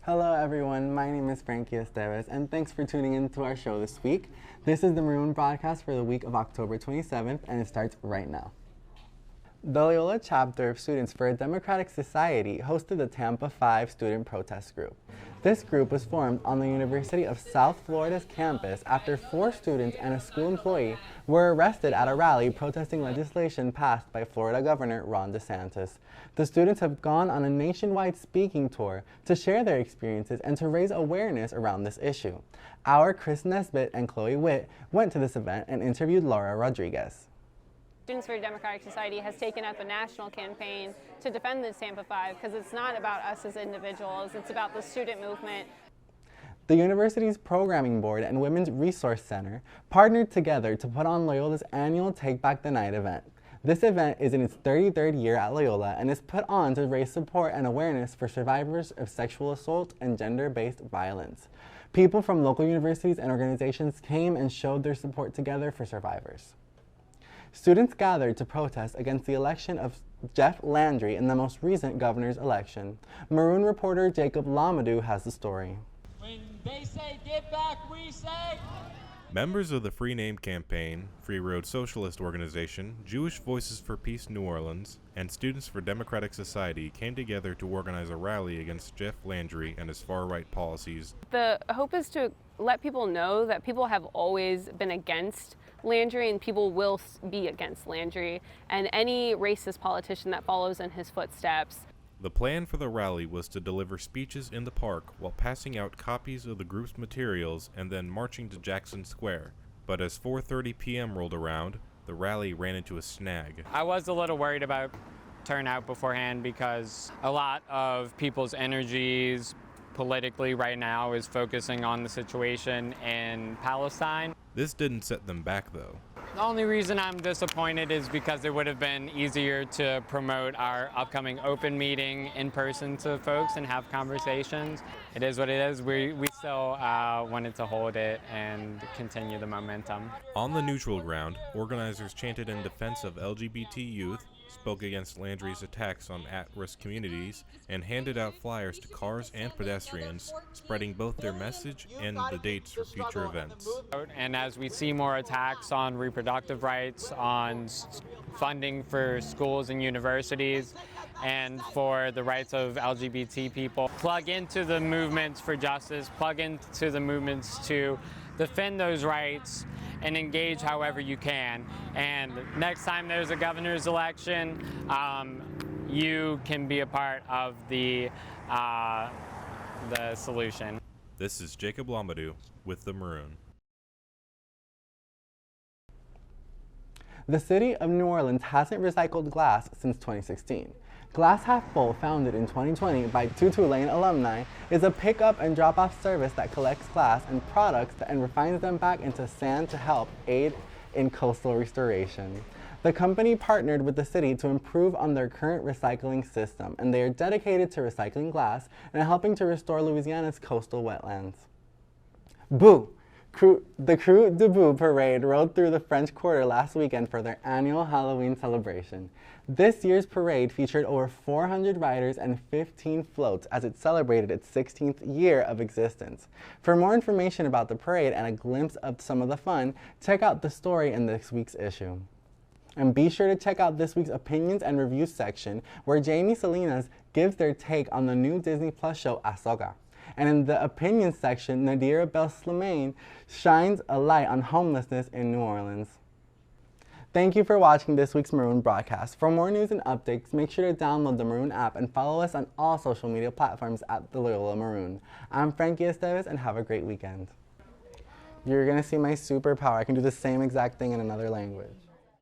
Hello everyone, my name is Francisco Esteves and thanks for tuning in to our show this week. This is the Maroon broadcast for the week of October 27th and it starts right now. The Loyola chapter of Students for a Democratic Society hosted the Tampa 5 student protest group. This group was formed on the University of South Florida's campus after 4 students and a school employee were arrested at a rally protesting legislation passed by Florida Governor Ron DeSantis. The students have gone on a nationwide speaking tour to share their experiences and to raise awareness around this issue. Our Chris Nesbitt and Chloe Witt went to this event and interviewed Laura Rodriguez. Students for a Democratic Society has taken up a national campaign to defend the Tampa 5 because it's not about us as individuals, it's about the student movement. The university's Programming Board and Women's Resource Center partnered together to put on Loyola's annual Take Back the Night event. This event is in its 33rd year at Loyola and is put on to raise support and awareness for survivors of sexual assault and gender-based violence. People from local universities and organizations came and showed their support together for survivors. Students gathered to protest against the election of Jeff Landry in the most recent governor's election. Maroon reporter Jacob Lamadou has the story. When they say get back, we say... Members of the Free Name Campaign, Free Road Socialist Organization, Jewish Voices for Peace New Orleans, and Students for Democratic Society came together to organize a rally against Jeff Landry and his far-right policies. The hope is to let people know that people have always been against Landry and people will be against Landry and any racist politician that follows in his footsteps. The plan for the rally was to deliver speeches in the park while passing out copies of the group's materials and then marching to Jackson Square. But as 4:30 p.m. rolled around, the rally ran into a snag. I was a little worried about turnout beforehand because a lot of people's energies politically right now is focusing on the situation in Palestine. This didn't set them back though. The only reason I'm disappointed is because it would have been easier to promote our upcoming open meeting in person to folks and have conversations. It is what it is. We still wanted to hold it and continue the momentum. On the neutral ground, organizers chanted in defense of LGBT youth, spoke against Landry's attacks on at-risk communities, and handed out flyers to cars and pedestrians, spreading both their message and the dates for future events. And as we see more attacks on reproductive rights, on funding for schools and universities, and for the rights of LGBT people, plug into the movements for justice, plug into the movements to defend those rights, and engage however you can. And next time there's a governor's election, you can be a part of the solution. This is Jacob Lamadou with the Maroon. The city of New Orleans hasn't recycled glass since 2016. Glass Half Full, founded in 2020 by 2 Tulane alumni, is a pick-up and drop-off service that collects glass and products and refines them back into sand to help aid in coastal restoration. The company partnered with the city to improve on their current recycling system, and they are dedicated to recycling glass and helping to restore Louisiana's coastal wetlands. Boo! The Krewe du Boo parade rode through the French Quarter last weekend for their annual Halloween celebration. This year's parade featured over 400 riders and 15 floats as it celebrated its 16th year of existence. For more information about the parade and a glimpse of some of the fun, check out the story in this week's issue. And be sure to check out this week's opinions and reviews section, where Jamie Salinas gives their take on the new Disney Plus show Ahsoka. And in the opinions section, Nadira Bel-Slimane shines a light on homelessness in New Orleans. Thank you for watching this week's Maroon broadcast. For more news and updates, make sure to download the Maroon app and follow us on all social media platforms at the Loyola Maroon. I'm Francisco Esteves, and have a great weekend. You're gonna see my superpower. I can do the same exact thing in another language.